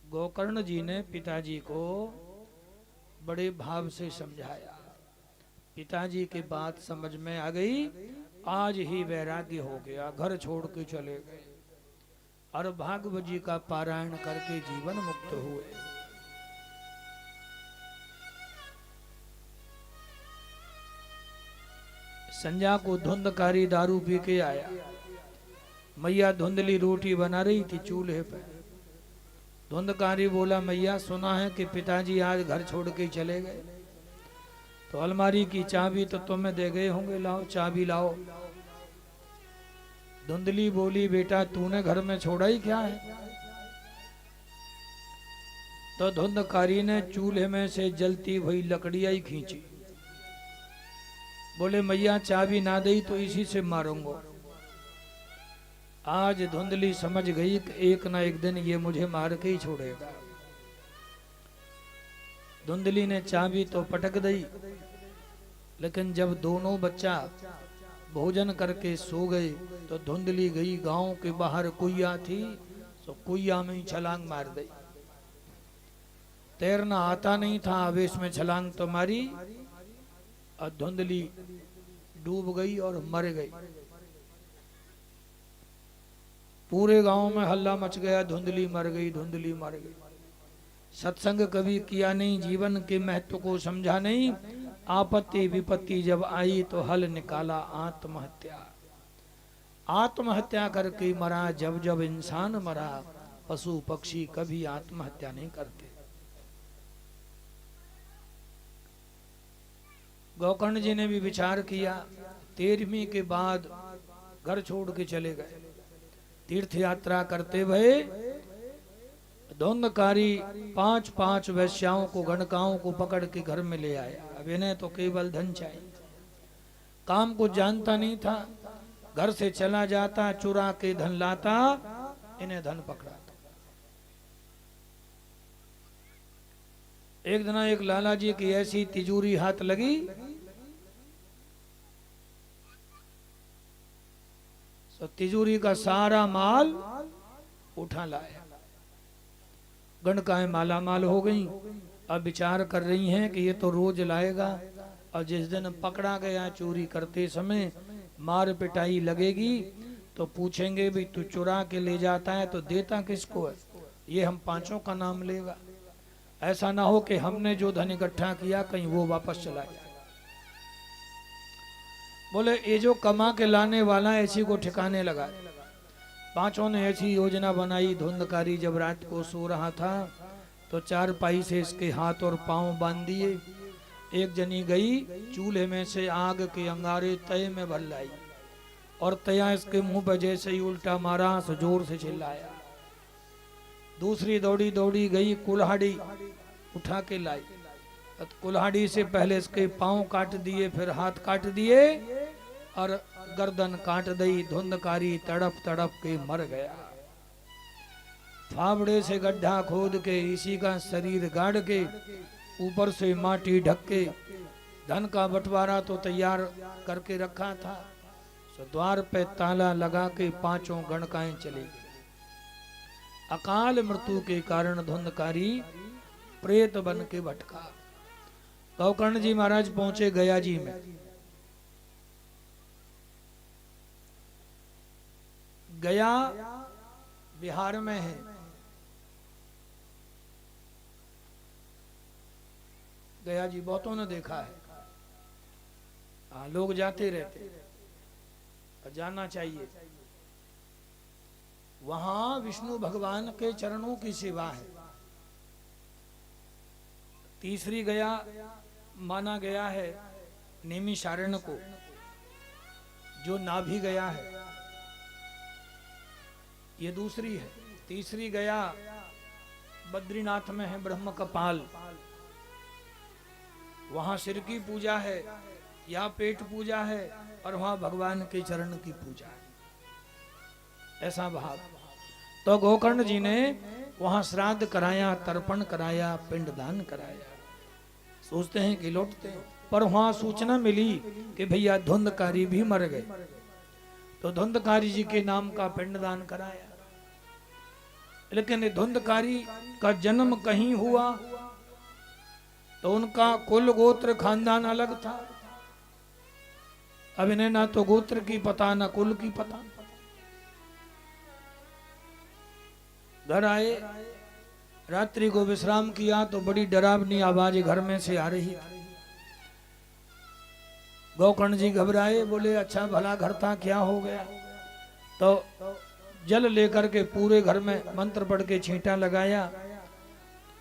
गोकर्ण जी ने पिताजी को बड़े भाव से समझाया। पिताजी की बात समझ में आ गई। आज ही वैराग्य हो गया, घर छोड़ के चले गए और भागवत जी का पारायण करके जीवन मुक्त हुए। संध्या को धुंधकारी दारू पी के आया। मैया धुंधली रोटी बना रही थी चूल्हे पर। धुंधकारी बोला, मैया सुना है कि पिताजी आज घर छोड़ के चले गए, तो अलमारी की चाबी तो तुम्हें दे गए होंगे, लाओ चाबी लाओ। धुंधली बोली, बेटा तूने घर में छोड़ा ही क्या है? तो धुंधकारी ने चूल्हे में से जलती हुई लकड़ियां ही खींची। बोले, मैया चाबी ना दई तो इसी से मारूंगा। आज धुंधली समझ गई कि एक ना एक दिन ये मुझे मार के ही छोड़ेगा। धुंधली ने चाबी तो पटक दी, लेकिन जब दोनों बच्चा भोजन करके सो गए तो धुंधली गई गांव के बाहर कुइया थी, तो कुइया में ही छलांग मार दी। तैरना आता नहीं था, आवेश में छलांग तो मारी और धुंधली डूब गई और मर गई। पूरे गांव में हल्ला मच गया, धुंधली मर गई, धुंधली मर गई। सत्संग कभी किया नहीं, जीवन के महत्व को समझा नहीं। आपत्ति विपत्ति जब आई तो हल निकाला आत्महत्या। आत्महत्या करके मरा। जब जब इंसान मरा, पशु पक्षी कभी आत्महत्या नहीं करते। गोकर्ण जी ने भी विचार किया। 13वीं के बाद घर छोड़ के चले गए। तीर्थ यात्रा करते हुए धुंधकारी 5 वैश्याओं को, गणकाओं को पकड़ के घर में ले आया। अब इन्हें तो केवल धन चाहिए, काम को जानता नहीं था। घर से चला जाता, चुरा के धन लाता, इन्हें धन पकड़ाता। एक दिन एक लाला जी की ऐसी तिजोरी हाथ लगी, तो तिजोरी का सारा माल उठा लाया। गणकाएं माला माल हो गई। अब विचार कर रही हैं कि ये तो रोज लाएगा, और जिस दिन पकड़ा गया चोरी करते समय मार पिटाई लगेगी तो पूछेंगे भी तू चुरा के ले जाता है तो देता किसको है? ये हम 5 का नाम लेगा। ऐसा ना हो कि हमने जो धन इकट्ठा किया कहीं वो वापस चला जाए। बोले, ये जो कमा के लाने वाला ऐसी को ठिकाने लगा। 5 ने ऐसी योजना बनाई। धुंधकारी जब रात को सो रहा था तो 4 पाई से इसके हाथ और पांव बांध दिए। एक जनी गई, चूल्हे में से आग के अंगारे तय में भर लाई और तया इसके मुंह पर जैसे ही उल्टा मारा तो जोर से चिल्लाया। दूसरी दौड़ी दौड़ी गई, कुल्हाड़ी उठा के लाई। कुल्हाड़ी से पहले इसके पांव काट दिए, फिर हाथ काट दिए और गर्दन काट दी। धुंधकारी तड़प तड़प के मर गया। फावड़े से गड्ढा खोद के इसी का शरीर गाड़ के ऊपर से माटी ढक के धन का बंटवारा तो तैयार करके रखा था। तो द्वार पे ताला लगा के 5 गणकाएं चली गई। अकाल मृत्यु के कारण धुंधकारी प्रेत बन के भटका। गोकर्ण जी महाराज पहुंचे गया जी में। गया बिहार में है। गया जी बहुतों ने देखा है। लोग जाते रहते, जाना चाहिए। वहां विष्णु भगवान के चरणों की सेवा है। तीसरी गया माना गया है नैमिषारण्य को, जो नाभि गया है। ये दूसरी है। तीसरी गया बद्रीनाथ में है, ब्रह्म कपाल। वहां सिर की पूजा है, यहाँ पेट पूजा है, और वहां भगवान के चरण की पूजा है। ऐसा भाव। तो गोकर्ण जी ने वहां श्राद्ध कराया, तर्पण कराया, पिंडदान कराया। सोचते हैं कि लौटते हैं, पर वहां सूचना मिली कि भैया धुंधकारी भी मर गए। तो धुंधकारी जी के नाम का पिंडदान कराया। लेकिन धुंधकारी का जन्म कहीं हुआ तो उनका कुल गोत्र खानदान अलग था। अब इन्हें ना तो गोत्र की पता ना कुल की पता। घर आए, रात्रि को विश्राम किया तो बड़ी डरावनी आवाज घर में से आ रही थी। गोकर्ण जी घबराए, बोले अच्छा भला घर था, क्या हो गया? तो जल लेकर के पूरे घर में मंत्र पढ़ के छींटा लगाया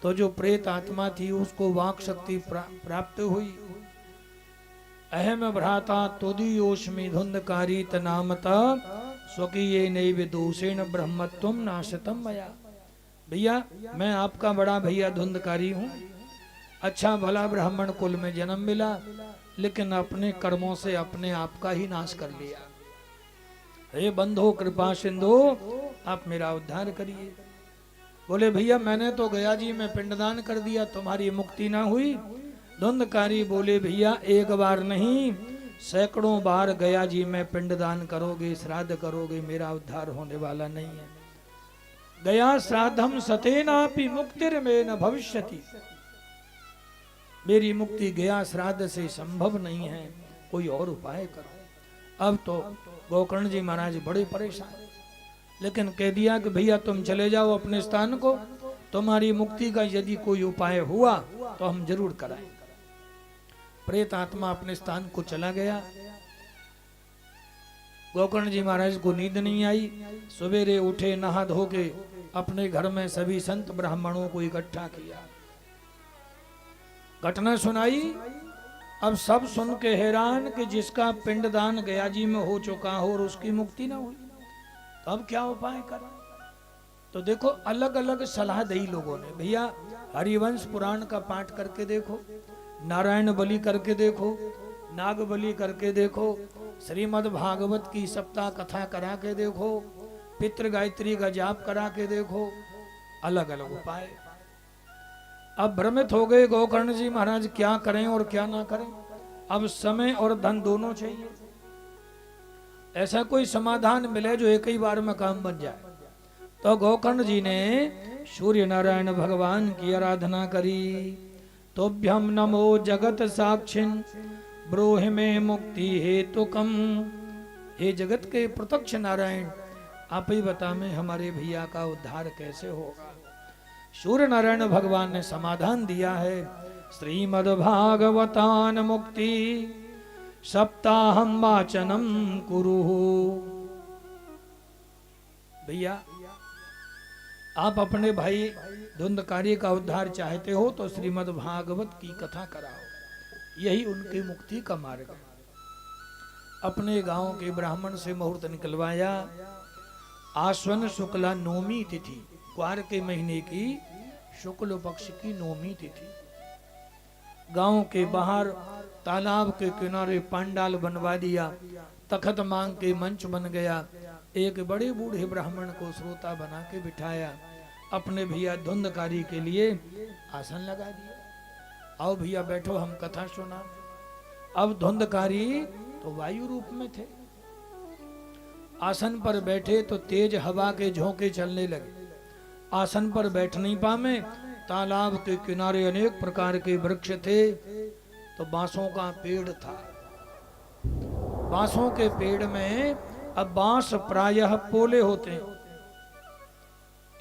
तो जो प्रेत आत्मा थी उसको वाक शक्ति प्राप्त हुई। अहम भ्राता तोदियोष्मि धुंधकारी तनामता स्वकीय नैव दोषेण ब्रह्मत्वम नाशतम मया। भैया मैं आपका बड़ा भैया धुंधकारी हूँ, अच्छा भला ब्राह्मण कुल में जन्म मिला, लेकिन अपने कर्मों से अपने आप का ही नाश कर लिया। हे बंधो कृपा सिंधु, आप मेरा उद्धार करिए। बोले भैया मैंने तो गया जी में पिंडदान कर दिया, तुम्हारी मुक्ति ना हुई। धुंधकारी बोले भैया एक बार नहीं, सैकड़ों बार गया जी में पिंडदान करोगे, श्राद्ध करोगे, मेरा उद्धार होने वाला नहीं है। गया श्राद्धम सतेनापि मुक्तिर में न भविष्यति। मेरी मुक्ति गया श्राद्ध से संभव नहीं है, कोई और उपाय करो। अब तो गोकर्ण जी महाराज बड़े परेशान, लेकिन कह दिया कि भैया तुम चले जाओ अपने स्थान को, तुम्हारी मुक्ति का यदि कोई उपाय हुआ तो हम जरूर कराएं। प्रेत आत्मा अपने स्थान को चला गया। गोकर्ण जी महाराज को नींद नहीं आई। सवेरे उठे, नहा धो के अपने घर में सभी संत ब्राह्मणों को इकट्ठा किया, घटना सुनाई। अब सब सुन के हैरान कि जिसका पिंडदान गया जी में हो चुका हो और उसकी मुक्ति ना हुई, तो अब क्या उपाय करें? तो देखो अलग अलग सलाह दी लोगों ने। भैया हरिवंश पुराण का पाठ करके देखो, नारायण बलि करके देखो, नाग बलि करके देखो, श्रीमद् भागवत की सप्ताह कथा करा के देखो, पितृ गायत्री का जाप करा के देखो, अलग अलग उपाय। अब भ्रमित हो गए गोकर्ण जी महाराज, क्या करें और क्या ना करें। अब समय और धन दोनों चाहिए, ऐसा कोई समाधान मिले जो एक ही बार में काम बन जाए। तो गोकर्ण जी ने सूर्य नारायण भगवान की आराधना करी। तोभ्यम नमो जगत साक्षिन ब्रोहि में मुक्ति हेतुकम। हे जगत के प्रत्यक्ष नारायण, आप ही बता में हमारे भैया का उद्धार कैसे होगा। सूर्य नारायण भगवान ने समाधान दिया है। श्रीमद् भागवतान मुक्ति सप्ताहम वाचनम कुरु। भैया आप अपने भाई धुंधकारी का उद्धार चाहते हो तो श्रीमद् भागवत की कथा कराओ, यही उनकी मुक्ति का मार्ग है। अपने गांव के ब्राह्मण से मुहूर्त निकलवाया। आश्वन शुक्ला नौमी तिथि, क्वार के महीने की शुक्ल पक्ष की नौमी तिथि, गांव के बाहर तालाब के किनारे पंडाल बनवा दिया, तखत मांग के मंच बन गया। एक बड़े बूढ़े ब्राह्मण को श्रोता बना के बिठाया, अपने भैया धुंधकारी के लिए आसन लगा दिया। आओ भैया बैठो, हम कथा सुना। अब धुंधकारी तो वायु रूप में थे, आसन पर बैठे तो तेज हवा के झोंके चलने लगे। आसन पर बैठ नहीं पामे, तालाब के किनारे अनेक प्रकार के वृक्ष थे, तो बांसों का पेड़ था। बांसों के पेड़ में, अब बांस प्रायः पोले होते हैं,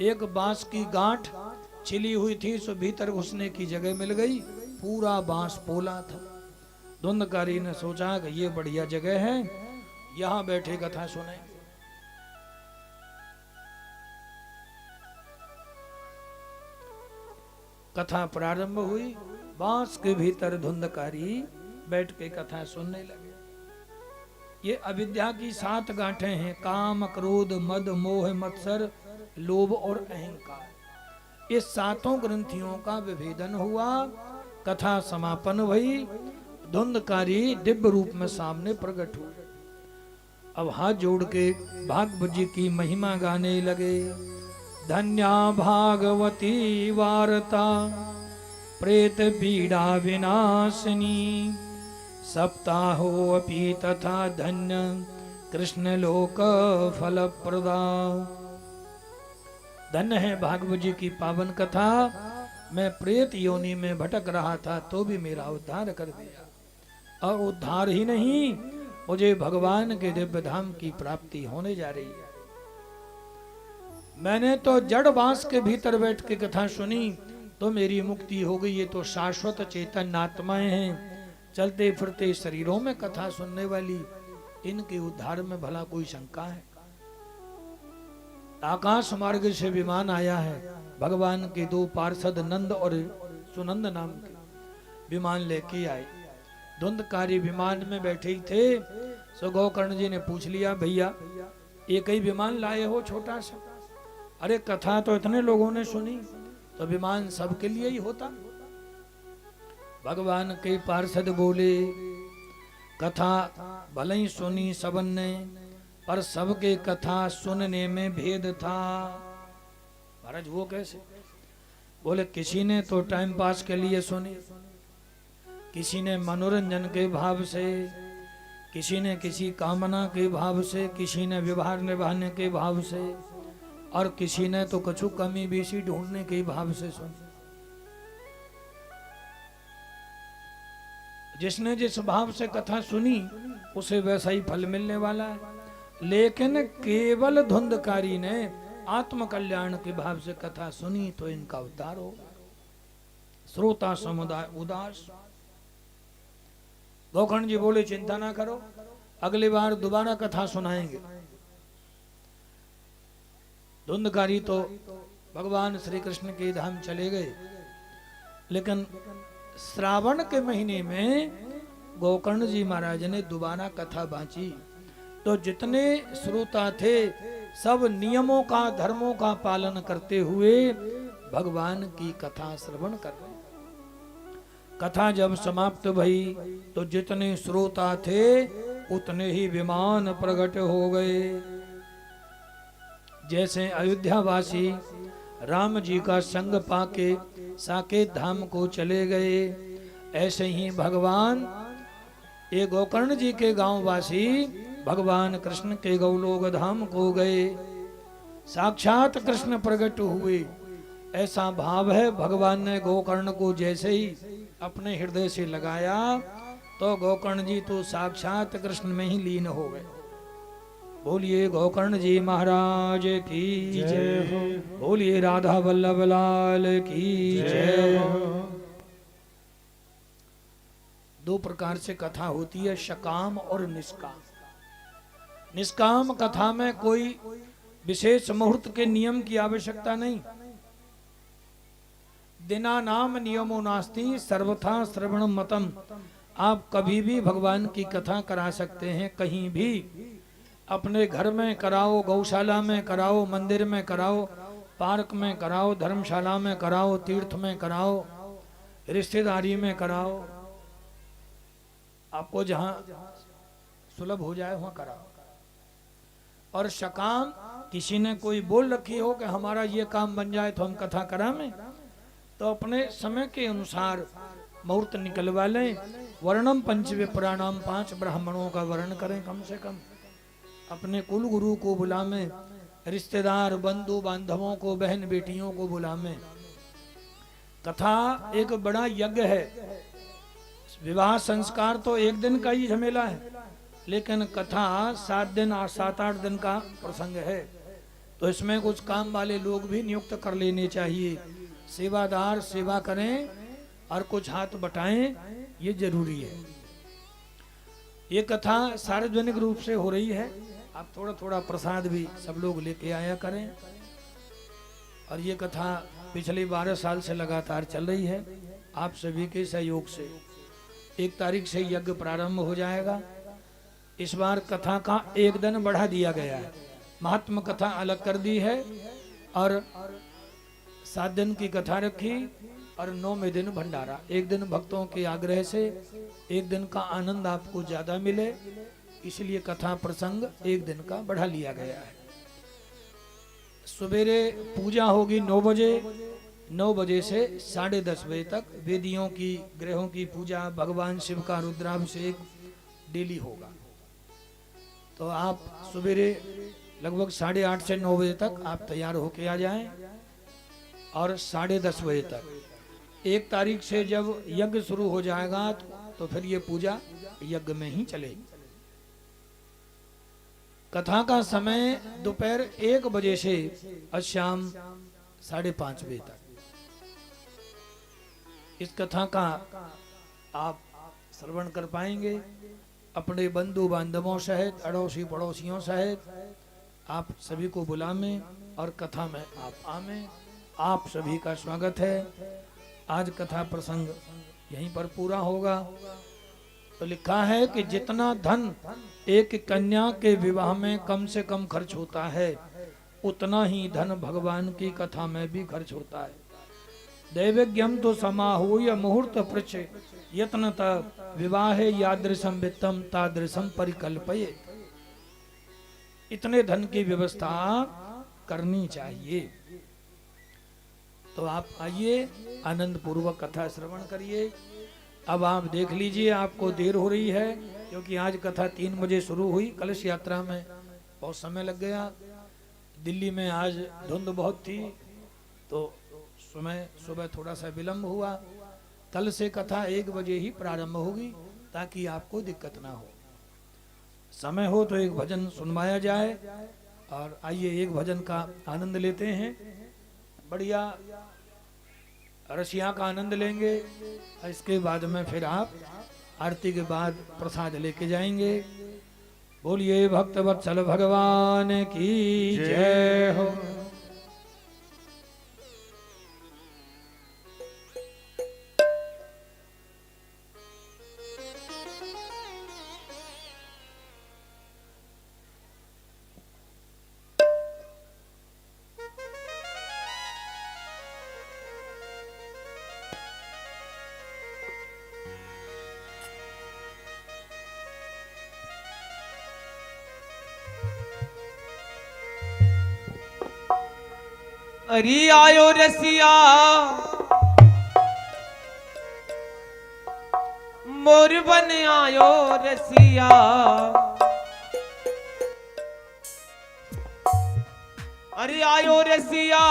एक बांस की गांठ छिली हुई थी, सो भीतर घुसने की जगह मिल गई, पूरा बांस पोला था। धुंधकारी ने सोचा कि ये बढ़िया जगह है, यहां बैठे कथा सुने। कथा प्रारंभ हुई, बांस के भीतर धुंधकारी बैठ के कथा सुनने लगे। ये अविद्या की 7 गांठें हैं, काम क्रोध मद मोह मत्सर लोभ और अहंकार। इस 7 ग्रंथियों का विभेदन हुआ, कथा समापन हुई, धुंधकारी दिव्य रूप में सामने प्रकट हुए। अब हाथ जोड़ के भागवत जी की महिमा गाने लगे। धन्या भागवती वार्ता प्रेत पीड़ा विनाशिनी, सप्ताहो अपि तथा धन्य कृष्ण लोक फल प्रदा। धन्य है भागवत जी की पावन कथा। मैं प्रेत योनि में भटक रहा था तो भी मेरा उद्धार कर दिया, और उद्धार ही नहीं, मुझे भगवान के दिव्य धाम की प्राप्ति होने जा रही है। मैंने तो जड़ बांस के भीतर बैठ के कथा सुनी तो मेरी मुक्ति हो गई। ये तो शाश्वत चेतन आत्माएं हैं, चलते फिरते शरीरों में कथा सुनने वाली, इनके उद्धार में भला कोई शंका है? आकाश मार्ग से विमान आया है, भगवान के दो पार्षद नंद और सुनंद नाम के विमान लेके आए। धुंधकारी विमान में बैठे ही थे, सो गोकर्ण जी ने पूछ लिया, भैया एक ही विमान लाए हो छोटा सा? अरे कथा तो इतने लोगों ने सुनी, तो विमान सबके लिए ही होता। भगवान के पार्षद बोले, कथा भले ही सुनी सबन ने, पर सबके कथा सुनने में भेद था। महाराज वो कैसे? बोले किसी ने तो टाइम पास के लिए सुनी, किसी ने मनोरंजन के भाव से, किसी ने किसी कामना के भाव से, किसी ने व्यवहार निभाने के भाव से, और किसी ने तो कछु कमी बेसी ढूंढने के भाव से सुनी। जिसने जिस भाव से कथा सुनी उसे वैसा ही फल मिलने वाला है। लेकिन केवल धुंधकारी ने आत्म कल्याण के भाव से कथा सुनी तो इनका उद्धार हो। श्रोता समुदाय उदास। गोकर्ण जी बोले, चिंता ना करो, अगली बार दोबारा कथा सुनाएंगे। धुंधकारी तो भगवान श्री कृष्ण के धाम चले गए, लेकिन श्रावण के महीने में गोकर्ण जी महाराज ने दोबारा कथा बांची, तो जितने श्रोता थे सब नियमों का, धर्मों का पालन करते हुए भगवान की कथा श्रवण कर रहे। कथा जब समाप्त भई तो जितने श्रोता थे उतने ही विमान प्रकट हो गए। जैसे अयोध्यावासी राम जी का संग पाके साकेत धाम को चले गए, ऐसे ही भगवान ये गोकर्ण जी के गांव वासी भगवान कृष्ण के गौलोक धाम को गए। साक्षात कृष्ण प्रकट हुए, ऐसा भाव है। भगवान ने गोकर्ण को जैसे ही अपने हृदय से लगाया तो गोकर्ण जी तो साक्षात कृष्ण में ही लीन हो गए। बोलिए गोकर्ण जी महाराज की जय हो, बोलिए राधा वल्लभ लाल की जय हो। दो प्रकार से कथा होती है, सकाम और निष्काम। निष्काम कथा में कोई विशेष मुहूर्त के नियम की आवश्यकता नहीं। दिना नाम नियमो नास्ति सर्वथा श्रवण मतम। आप कभी भी भगवान की कथा करा सकते हैं, कहीं भी। अपने घर में कराओ, गौशाला में कराओ, मंदिर में कराओ, पार्क में कराओ, धर्मशाला में कराओ, तीर्थ में कराओ, रिश्तेदारी में कराओ, आपको जहां सुलभ हो जाए वहां कराओ। और सकाम, किसी ने कोई बोल रखी हो कि हमारा ये काम बन जाए तो हम कथा कराएं, तो अपने समय के अनुसार मुहूर्त निकलवा लें। वर्णम पंच विप्राणाम, 5 ब्राह्मणों का वर्ण करें कम से कम। अपने कुल गुरु को बुलावें, रिश्तेदार बंधु बांधवों को, बहन बेटियों को बुलावें। कथा एक बड़ा यज्ञ है। विवाह संस्कार तो एक दिन का ही झमेला है, लेकिन कथा 7 दिन 7-8 दिन का प्रसंग है। तो इसमें कुछ काम वाले लोग भी नियुक्त कर लेने चाहिए। सेवादार सेवा करें और कुछ हाथ बटाएं, ये जरूरी है। ये कथा सार्वजनिक रूप से हो रही है। आप थोड़ा थोड़ा प्रसाद भी सब लोग लेके आया करें। और ये कथा पिछले 12 साल से लगातार चल रही है। आप सभी के सहयोग से 1 तारीख से यज्ञ प्रारंभ हो जाएगा। इस बार कथा का 1 दिन बढ़ा दिया गया है। महात्म कथा अलग कर दी है और 7 दिन की कथा रखी और 9वें दिन भंडारा। 1 दिन भक्तों के आग्रह से 1 दिन का आनंद आपको ज्यादा मिले, इसलिए कथा प्रसंग 1 दिन का बढ़ा लिया गया है। सवेरे पूजा होगी 9 बजे, 9 बजे से 10:30 बजे तक वेदियों की, ग्रहों की पूजा, भगवान शिव का रुद्राभिषेक डेली होगा। तो आप सवेरे लगभग 8:30 से 9 बजे तक आप तैयार होके आ जाएं और 10:30 बजे तक 1 तारीख से जब यज्ञ शुरू हो जाएगा तो फिर ये पूजा यज्ञ में ही चलेगी। कथा का समय दोपहर 1 बजे से और शाम 5:30 बजे तक। इस कथा का आप श्रवण कर पाएंगे अपने बंधु बांधवों सहित, अड़ोसी पड़ोसियों सहित। आप सभी को बुलावें और कथा में आप आवें। आप सभी का स्वागत है। आज कथा प्रसंग यहीं पर पूरा होगा। तो लिखा है कि जितना धन एक कन्या के विवाह में कम से कम खर्च होता है, उतना ही धन भगवान की कथा में भी खर्च होता है। दैवज्ञम तो समाहूय मुहूर्त पृछ यत्नत विवाह यादृशम वित्तम तादृशम परिकल्पये। इतने धन की व्यवस्था करनी चाहिए। तो आप आइए, आनंद पूर्वक कथा श्रवण करिए। अब आप देख लीजिए, आपको देर हो रही है क्योंकि आज कथा 3 बजे शुरू हुई। कलश यात्रा में बहुत समय लग गया। दिल्ली में आज धुंध बहुत थी तो सुबह थोड़ा सा विलंब हुआ। कल से कथा 1 बजे ही प्रारंभ होगी ताकि आपको दिक्कत ना हो। समय हो तो एक भजन सुनवाया जाए। और आइए एक भजन का आनंद लेते हैं। बढ़िया रसिया का आनंद लेंगे। इसके बाद में फिर आप आरती के बाद प्रसाद लेके जाएंगे। बोलिए भक्त वत्सल भगवान की जय हो। अरे आयो रसिया मोर बन आयो रसिया। अरे आयो रसिया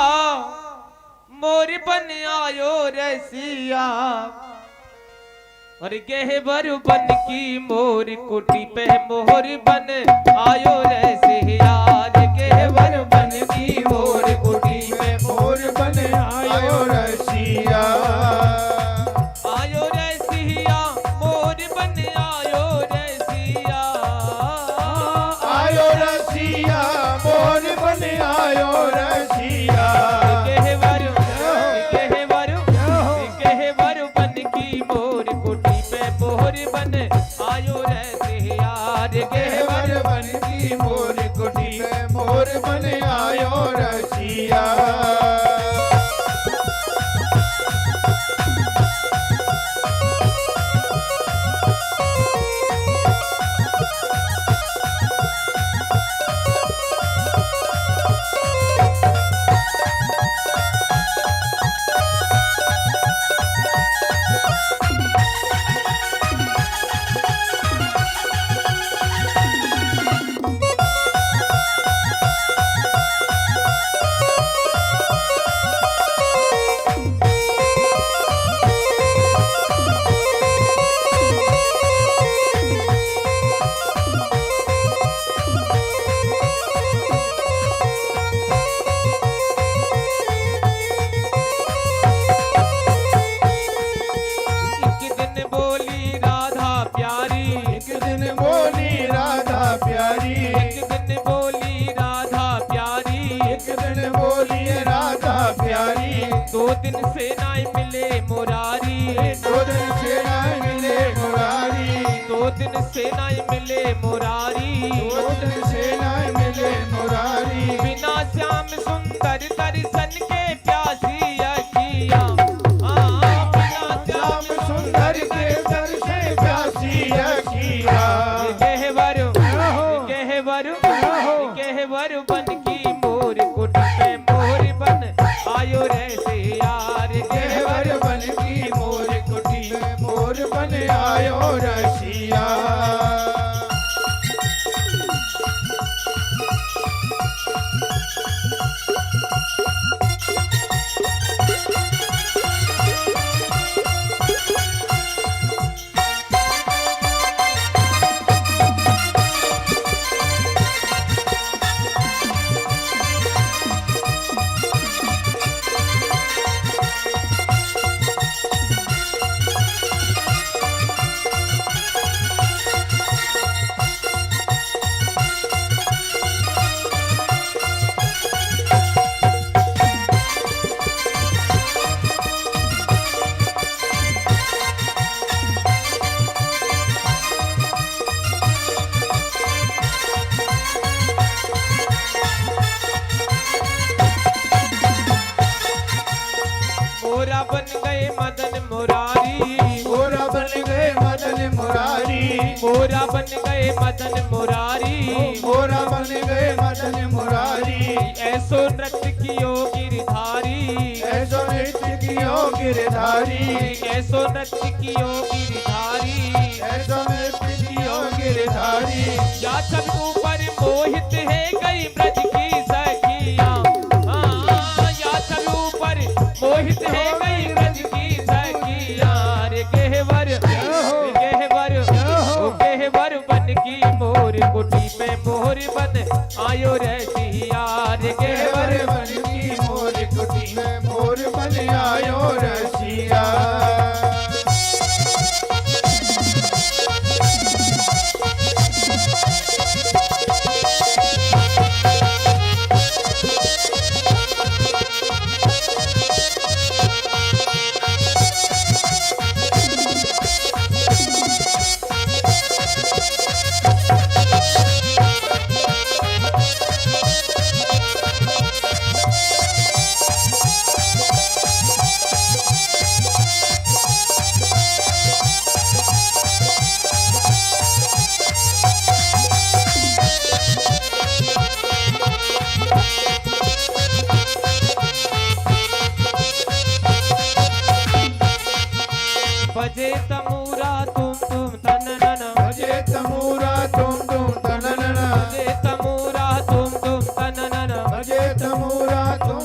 मोर बन आयो रसिया। अरे गहबर बन की मोर कुटी पे मोहर बन आयो रसिया। गहबर बन की मोर कुटी पे मोर बन आयो रसिया। आयो रसिया मोर बन आयो रसिया। आयो रसिया मोर बन आयो रसिया। गहबर बन की मोर कुटी पे मोहर बन आयो रसिया। गहवर बन की मोर कुटी पे मोर बन आयो रसिया। दो दिन से नाई मिले मुरारी। दो दिन से नाई मिले मुरारी। दो दिन से नाई मिले मुरारी। दो दिन से नाई मिले मुरारी। बिना श्याम सुंदर दर्शन के प्यासी अखिया। बिना श्याम सुंदर के दर्शन प्यासी अखिया। गहवर बन की मोर कुटी पे मोर बन आयो रसिया। गहवर बन की मोर कुटी पे मोर बन आयो रसिया। मोरा बन गए मदन मुरारी, मोरा बन गए मदन मुरारी, मोरा बन गए मदन मुरारी, मोरा बन गए मदन मुरारी। ऐसो नृत्य कियो गिरधारी, ऐसो नृत्य कियो गिरधारी, ऐसो नृत्य कियो गिरधारी, ऐसो नृत्य कियो गिरधारी। या सब ऊपर मोहित है गई ब्रज की सखिया, या सब ऊपर मोहित है गई ब्रज की सखिया। रे गहवर गहवर ओ गहवर बन की मोर कुटी पे मोर बन आयो रे सिया। रे गहवर गहवर बन की मोर कुटी में मोर बन आयो रसिया। बजे तमूरा तुम तननन, बजे तमूरा तुम तननन, बजे तमूरा तुम तननन, बजे तमूरा तुम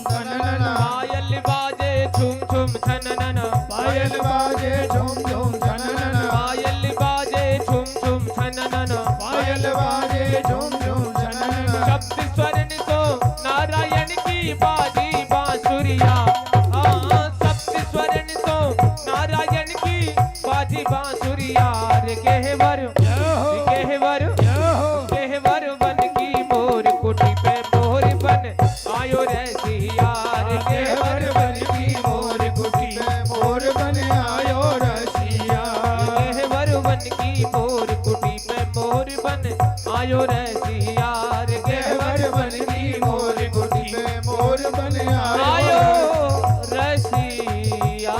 तननन। पायल बाजे झुम छननन, पायल बाजे झुम झुम छननन, पायल बाजे झुम छननन, पायल बाजे झुम झुम छननन। शब्द स्वर्ण तो नारायण की बाजी बांसुरिया, शब्द स्वर्ण तो नारायण की बाजी बांसुरिया। रे गहवर गहवर गहवर बन की मोर कुटी पे मोर बन आयो रे सिया। रे गहवर गहवर बन की मोर कुटी में मोर बन आयो रसिया। गहवर बन की मोर कुटी पे मोर बन आयो रे सिया। रे गहवर गहवर बन की मोर कुटी में मोर बन आयो आयो रसिया।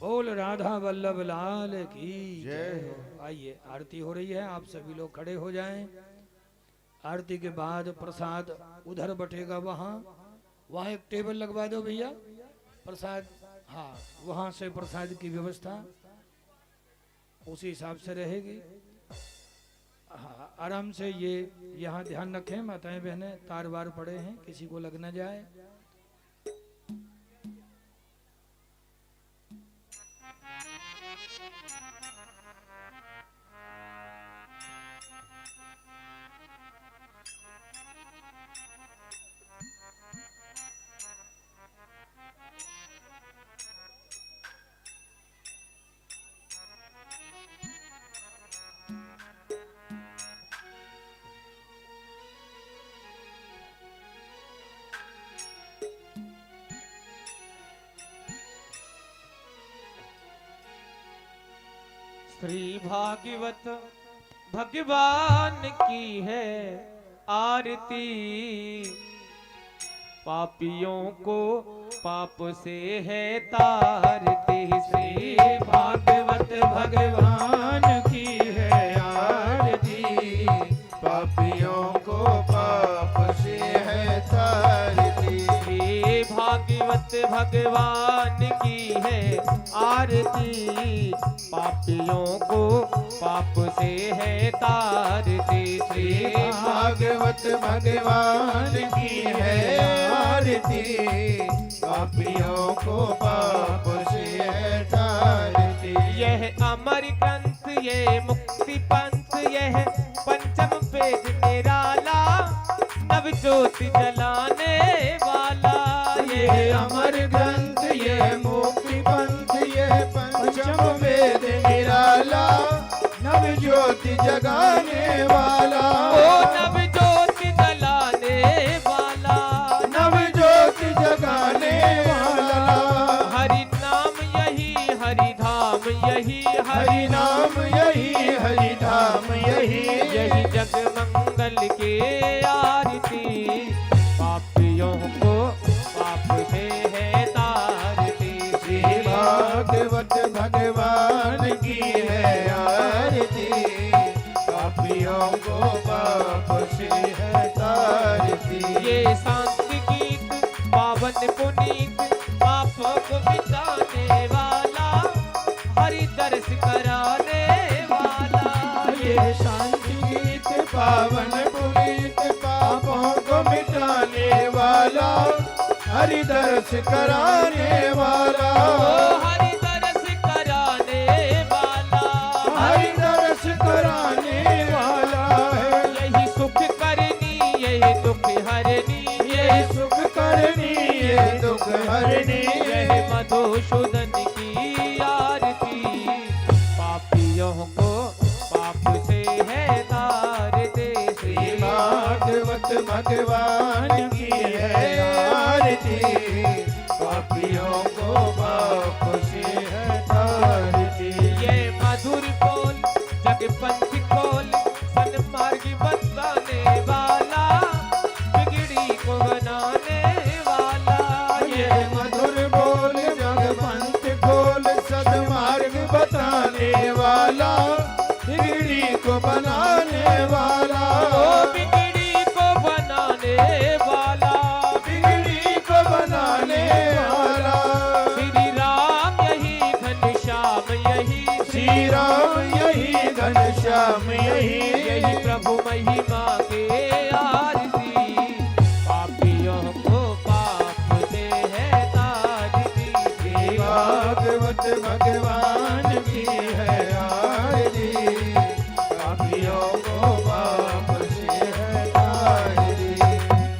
बोल राधा वल्लभ लाल की जय जय। आइए आरती हो रही है, आप सभी लोग खड़े हो जाएं। आरती के बाद प्रसाद उधर बटेगा, वहाँ एक टेबल लगवा दो भैया। प्रसाद हाँ, वहाँ से प्रसाद की व्यवस्था उसी हिसाब से रहेगी। हाँ, आराम से ये यहाँ ध्यान रखें, माताएं बहनें तार वार पड़े हैं, किसी को लग न जाए। श्री भागवत भगवान की है आरती, पापियों को पाप से है तारती। श्री भागवत भगवान की है आरती, पापियों को पाप से है तारती। श्री भागवत भगवान की है आरती, पापियों को पाप से है तारती। श्री भागवत भगवान की है आरती, पापियों को पाप से है तारती। यह अमर ग्रंथ ये मुक्ति पंथ, यह पंचम पेज निराला, नव ज्योति जलाने वाला। ये अमर ग्रंथ ये मुक्ति पंथ ये पंचम वेद निराला, नव ज्योति जगाने वाला। ओ नव ज्योति जलाने वाला, नव ज्योति जगाने वाला। हरि नाम यही हरि धाम यही हरि नाम यही हरि धाम यही, यही जग मंगल के आरती, पापियों को खुशी है तारती। ये शांति गीत पावन पुनीत पापों को मिटाने वाला, हरि दर्श कराने वाला। ये शांति गीत पावन पुनीत पापों को मिटाने वाला, हरि दर्श कराने वाला। हरि दर्श कराने वाला, हरि दर्श कराने वाला है। यही सुख करनी यही दुख हरनी, ये सुख करनी ये दुख हरनी। यही मधुसूदन की आरती, पापियों को पाप से है तार दे। श्री भागवत भगवान की है आरती, पापियों को पाप से है तारती। ये मधुर बोल जगपंथ खोल, सन्मार्ग बताने वाला, बिगड़ी को बनाने वाला। ये मधुर बोल जगपंथ खोल, सद्मार्ग बताने वाला, बिगड़ी को बनाने वाला। ओ बिगड़ी को बनाने वाला, बिगड़ी को बनाने वाला। श्री राम यही घनश्याम यही, श्री राम यही घनश्याम यही, यही प्रभु महिमा के आरती, पापियों को पाप से है तारती। श्री भागवत भगवान की है आरती, पापियों को पाप से है तारती।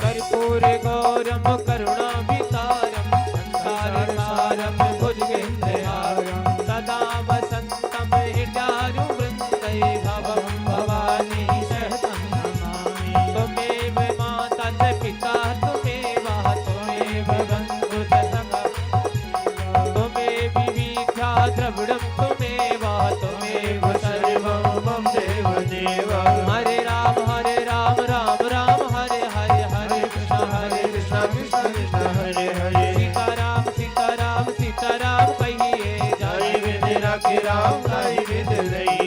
कर्पूर गौरम करुणाभितारम, संसार सारम भुजगेन्द्रहारम, सदा वसन्तं हृदयारुवृन्दै भवं भवानी सहतं नमामि। त्वमेव माता च पिता त्वमेव बन्धु च सखा, त्वमेव विद्या द्रविडं त्वमेव सर्वं मम देव देव। हरे राम राम राम हरे हरे, हरे कृष्ण कृष्ण कृष्ण हरे हरे। सीताराम सीताराम सीताराम कहिए जय जय। विधि राखी राम, जय विधि रही